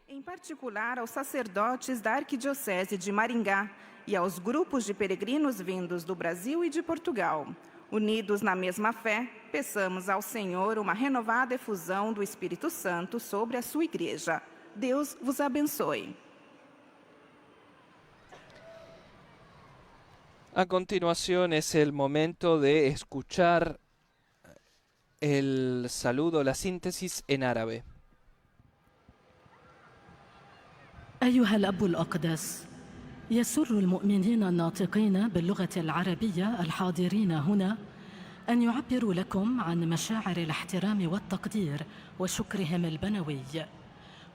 Em particular aos sacerdotes da Arquidiocese de Maringá e aos grupos de peregrinos vindos do Brasil e de Portugal. Unidos na mesma fé, peçamos ao Senhor uma renovada efusão do Espírito Santo sobre a sua Igreja. Deus vos abençoe. A continuación es el momento de escuchar el saludo, la síntesis en árabe. أيها الأب الأقدس، يسر المؤمنين الناطقين باللغة العربية الحاضرين هنا أن يعبروا لكم عن مشاعر الاحترام والتقدير وشكرهم البنوي،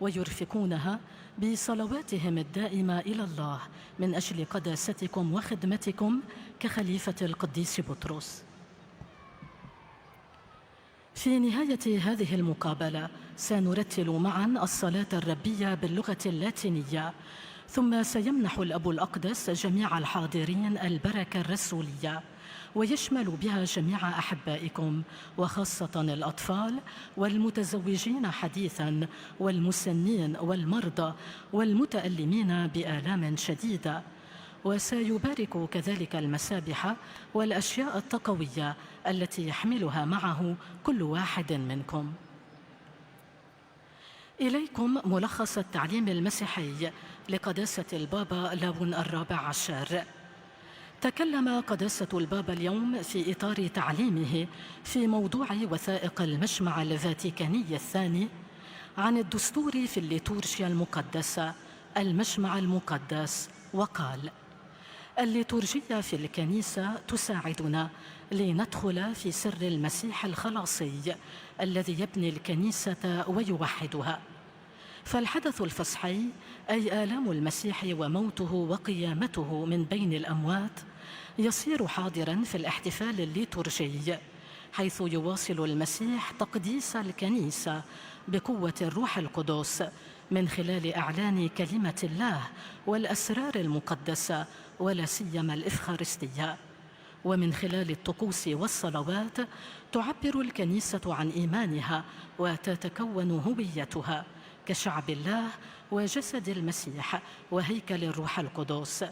ويرفقونها بصلواتهم الدائمة إلى الله من أجل قداستكم وخدمتكم كخليفة القديس بطرس. في نهاية هذه المقابلة سنرتل معا الصلاة الربية باللغة اللاتينية، ثم سيمنح الأب الأقدس جميع الحاضرين البركة الرسولية، ويشمل بها جميع أحبائكم وخاصة الأطفال والمتزوجين حديثاً والمسنين والمرضى والمتألمين بآلام شديدة. وسيبارك كذلك المسابح والأشياء التقوية التي يحملها معه كل واحد منكم. إليكم ملخص التعليم المسيحي لقداسة البابا لاون الرابع عشر. تكلم قداسة البابا اليوم في إطار تعليمه في موضوع وثائق المجمع الفاتيكاني الثاني عن الدستور في الليتورجيا المقدسة، المجمع المقدس، وقال: الليتورجية في الكنيسة تساعدنا لندخل في سر المسيح الخلاصي الذي يبني الكنيسة ويوحدها. فالحدث الفصحي أي آلام المسيح وموته وقيامته من بين الأموات يصير حاضراً في الاحتفال الليتورجي، حيث يواصل المسيح تقديس الكنيسة بقوة الروح القدس من خلال إعلان كلمة الله والأسرار المقدسة ولا سيما الإفخارستية. ومن خلال الطقوس والصلوات تعبر الكنيسة عن إيمانها وتتكون هويتها كشعب الله وجسد المسيح وهيكل الروح القدس.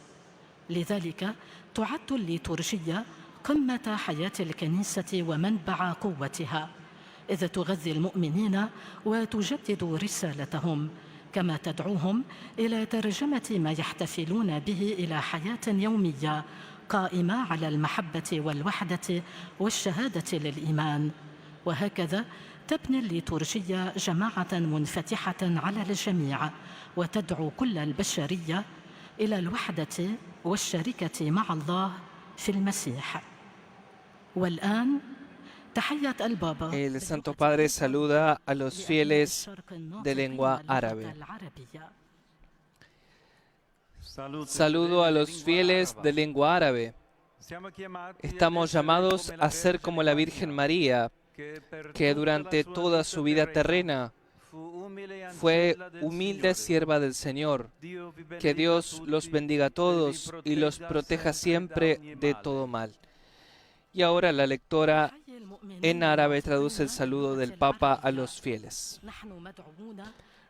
لذلك تعد الليتورجية قمة حياة الكنيسة ومنبع قوتها، إذ تغذي المؤمنين وتجدد رسالتهم، كما تدعوهم إلى ترجمة ما يحتفلون به إلى حياة يومية قائمة على المحبة والوحدة والشهادة للإيمان. وهكذا تبني الليتورجية جماعة منفتحة على الجميع وتدعو كل البشرية إلى الوحدة والشركة مع الله في المسيح. والآن تحية البابا. El Santo Padre saluda a los fieles de lengua árabe. Saludo a los fieles de lengua árabe. Estamos llamados a ser como la Virgen María, que durante toda su vida terrena fue humilde sierva del Señor. Que Dios los bendiga a todos y los proteja siempre de todo mal. Y ahora la lectora en árabe traduce el saludo del Papa a los fieles.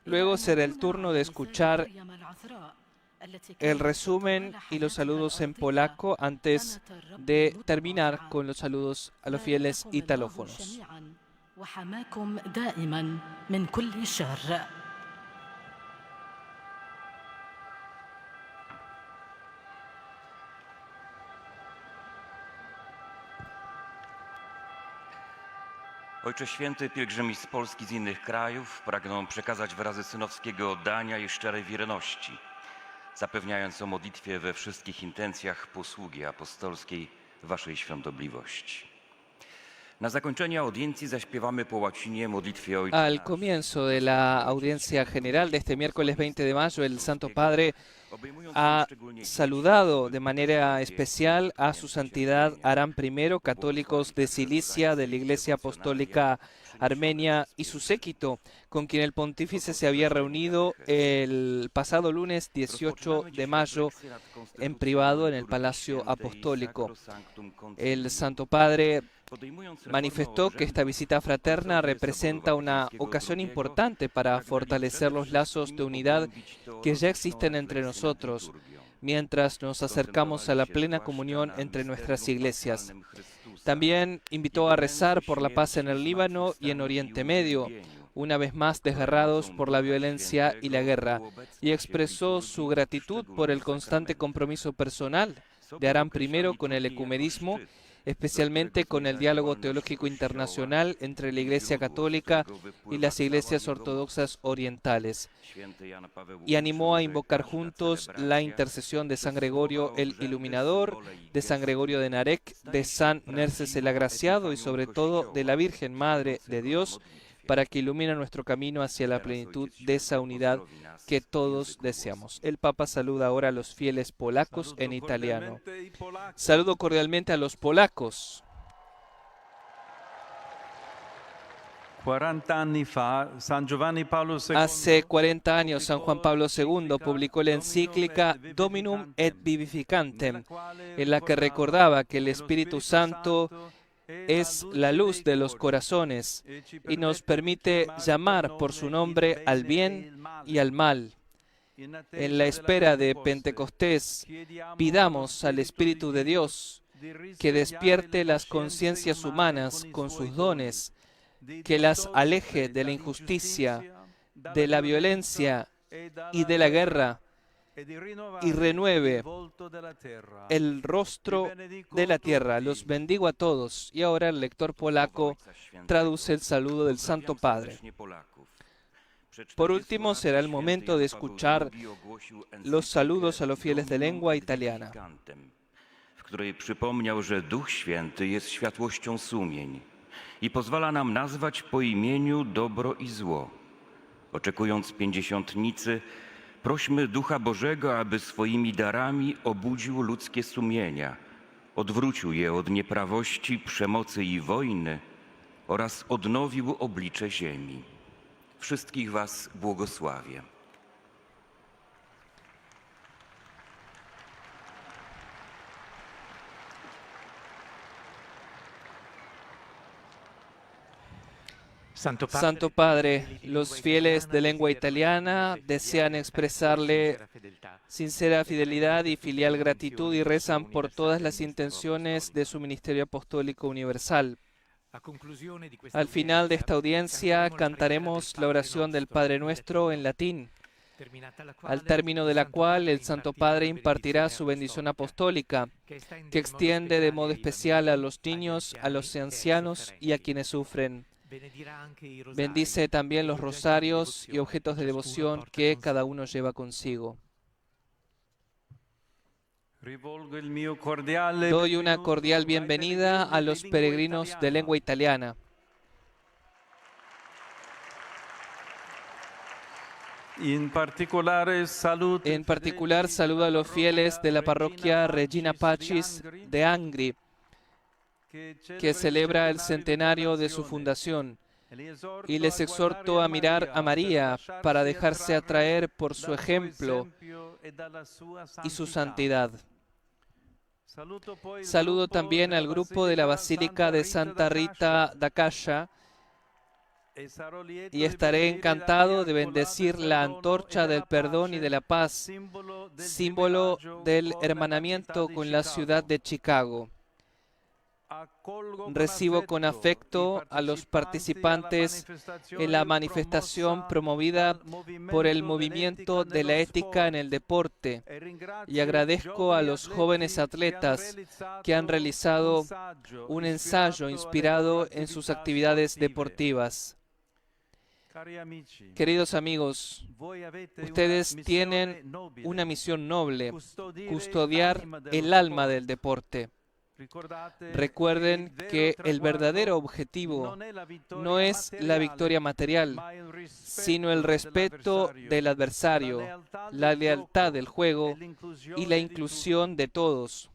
Luego será el turno de escuchar el resumen y los saludos en polaco antes de terminar con los saludos a los fieles italófonos. Ojcze Święty, pielgrzymi z Polski, z innych krajów pragną przekazać wyrazy synowskiego oddania i szczerej wierności, zapewniając o modlitwie we wszystkich intencjach posługi apostolskiej Waszej świątobliwości. Na zakończenie audiencji zaśpiewamy po łacinie modlitwie Ojca Al Nasz. comienzo de la audiencia general de este miércoles 20 de mayo, el Santo Padre ha saludado de manera especial a su santidad Aram I, católicos de Cilicia, de la Iglesia Apostólica Armenia y su séquito, con quien el pontífice se había reunido el pasado lunes 18 de mayo en privado en el Palacio Apostólico. El Santo Padre manifestó que esta visita fraterna representa una ocasión importante para fortalecer los lazos de unidad que ya existen entre nosotros, mientras nos acercamos a la plena comunión entre nuestras iglesias. También invitó a rezar por la paz en el Líbano y en Oriente Medio, una vez más desgarrados por la violencia y la guerra, y expresó su gratitud por el constante compromiso personal de Aram I con el ecumenismo, especialmente con el diálogo teológico internacional entre la Iglesia Católica y las iglesias ortodoxas orientales, y animó a invocar juntos la intercesión de San Gregorio el Iluminador, de San Gregorio de Narek, de San Nerces el Agraciado y sobre todo de la Virgen Madre de Dios, para que ilumine nuestro camino hacia la plenitud de esa unidad que todos deseamos. El Papa saluda ahora a los fieles polacos en italiano. Saludo cordialmente a los polacos. Hace 40 años, San Juan Pablo II publicó la encíclica Dominum et Vivificantem, en la que recordaba que el Espíritu Santo es la luz de los corazones y nos permite llamar por su nombre al bien y al mal. En la espera de Pentecostés, pidamos al Espíritu de Dios que despierte las conciencias humanas con sus dones, que las aleje de la injusticia, de la violencia y de la guerra, y renueve el rostro de la tierra. Los bendigo a todos. Y ahora el lector polaco traduce el saludo del Santo Padre. Por último, será el momento de escuchar los saludos a los fieles de lengua italiana. W której przypomniał, że Duch Święty jest światłością sumień i pozwala nam nazwać po imieniu dobro i zło. Oczekując pięćdziesiątnicy, prośmy Ducha Bożego, aby swoimi darami obudził ludzkie sumienia, odwrócił je od nieprawości, przemocy i wojny oraz odnowił oblicze ziemi. Wszystkich was błogosławię. Santo Padre, los fieles de lengua italiana desean expresarle sincera fidelidad y filial gratitud y rezan por todas las intenciones de su ministerio apostólico universal. Al final de esta audiencia cantaremos la oración del Padre Nuestro en latín, al término de la cual el Santo Padre impartirá su bendición apostólica, que extiende de modo especial a los niños, a los ancianos y a quienes sufren. Bendice también los rosarios y objetos de devoción que cada uno lleva consigo. Doy una cordial bienvenida a los peregrinos de lengua italiana. En particular, saludo a los fieles de la parroquia Regina Pacis de Angri, que celebra el centenario de su fundación, y les exhorto a mirar a María para dejarse atraer por su ejemplo y su santidad. Saludo también al grupo de la Basílica de Santa Rita d'Acacia y estaré encantado de bendecir la antorcha del perdón y de la paz, símbolo del hermanamiento con la ciudad de Chicago. Recibo con afecto a los participantes en la manifestación promovida por el Movimiento de la Ética en el Deporte y agradezco a los jóvenes atletas que han realizado un ensayo inspirado en sus actividades deportivas. Queridos amigos, ustedes tienen una misión noble: custodiar el alma del deporte. Recuerden que el verdadero objetivo no es la victoria material, sino el respeto del adversario, la lealtad del juego y la inclusión de todos.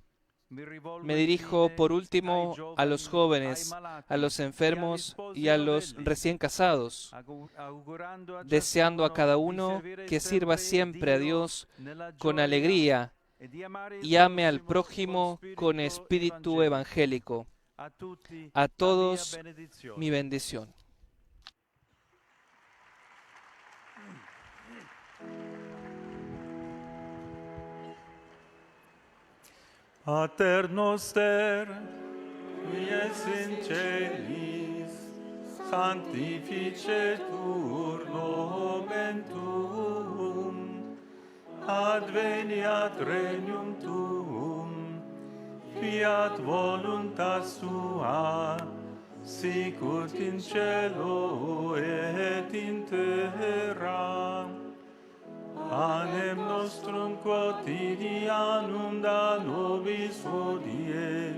Me dirijo por último a los jóvenes, a los enfermos y a los recién casados, deseando a cada uno que sirva siempre a Dios con alegría y ame al prójimo con espíritu evangélico. A todos mi bendición. Pater noster, qui es in celis, sanctificetur nomen tuum, adveniat regnum tuum, fiat voluntas tua, sicut in cielo et in terra. Panem nostrum quotidianum da nobis hodie,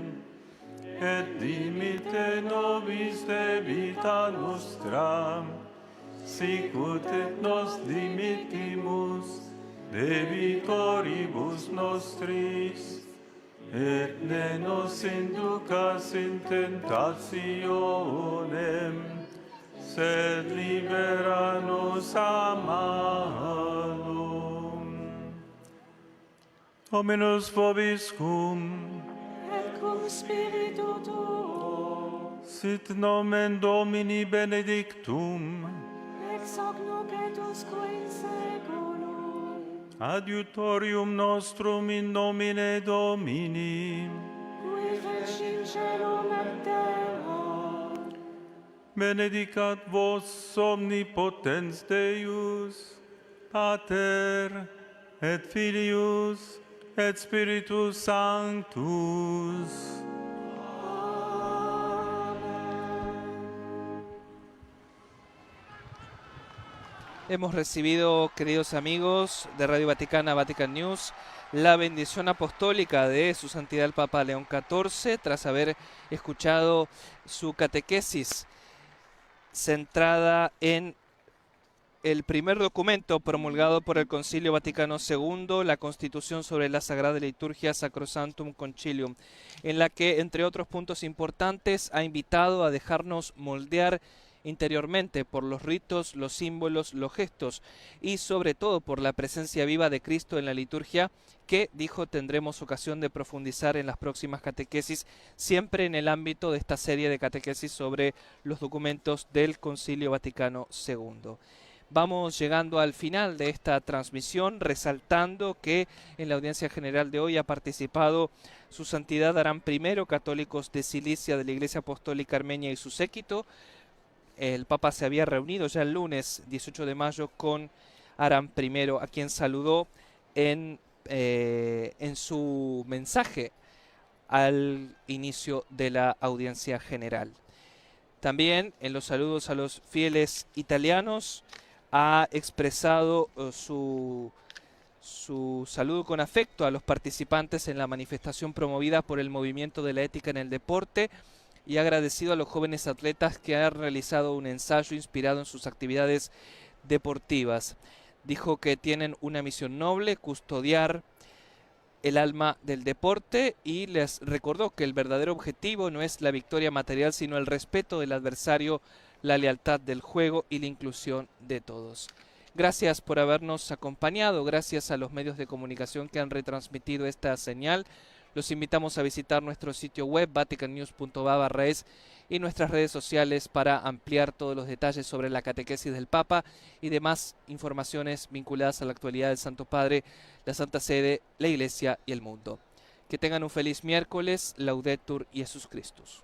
et dimitte nobis debita nostra, sicut et nos dimittimus debitoribus nostris, et ne nos inducas in tentationem, sed libera-nos a malo. Dominus vobiscum, et cum spiritu tuo, sit nomen Domini benedictum, ex hoc nunc et usque in saeculum. adiutorium nostrum in nomine Domini, Qui fecit caelum et terra. benedicat vos omnipotens Deus, Pater, et Filius, et Spiritus Sanctus. Hemos recibido, queridos amigos de Radio Vaticana, Vatican News, la bendición apostólica de Su Santidad el Papa León XIV, tras haber escuchado su catequesis centrada en el primer documento promulgado por el Concilio Vaticano II, la Constitución sobre la Sagrada Liturgia Sacrosanctum Concilium, en la que, entre otros puntos importantes, ha invitado a dejarnos moldear interiormente por los ritos, los símbolos, los gestos y sobre todo por la presencia viva de Cristo en la liturgia, que, dijo, tendremos ocasión de profundizar en las próximas catequesis, siempre en el ámbito de esta serie de catequesis sobre los documentos del Concilio Vaticano II. Vamos llegando al final de esta transmisión, resaltando que en la audiencia general de hoy ha participado Su Santidad Aram I, católicos de Cilicia de la Iglesia Apostólica Armenia y su séquito. El Papa se había reunido ya el lunes 18 de mayo con Aram I, a quien saludó en su mensaje al inicio de la audiencia general. También en los saludos a los fieles italianos ha expresado su saludo con afecto a los participantes en la manifestación promovida por el Movimiento de la Ética en el Deporte y ha agradecido a los jóvenes atletas que han realizado un ensayo inspirado en sus actividades deportivas. Dijo que tienen una misión noble, custodiar el alma del deporte, y les recordó que el verdadero objetivo no es la victoria material, sino el respeto del adversario, la lealtad del juego y la inclusión de todos. Gracias por habernos acompañado, gracias a los medios de comunicación que han retransmitido esta señal. Los invitamos a visitar nuestro sitio web vaticannews.va/es y nuestras redes sociales para ampliar todos los detalles sobre la catequesis del Papa y demás informaciones vinculadas a la actualidad del Santo Padre, la Santa Sede, la Iglesia y el mundo. Que tengan un feliz miércoles. Laudetur Jesus Christus.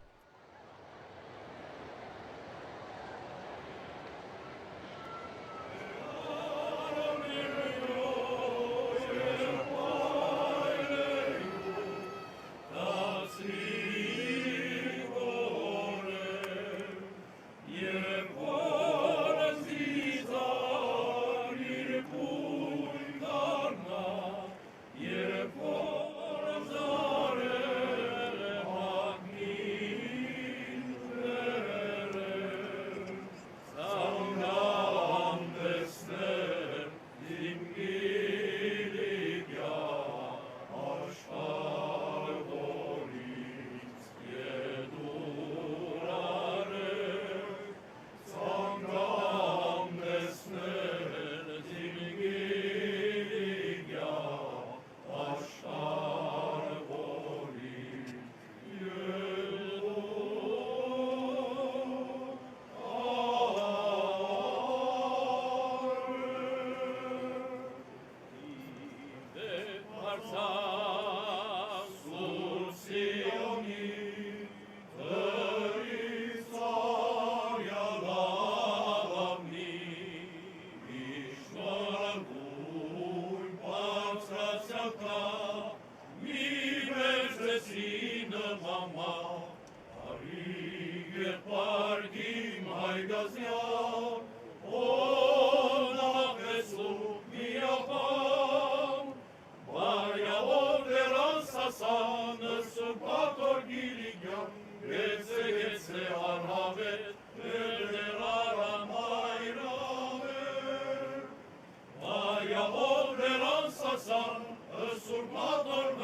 Son, usurpator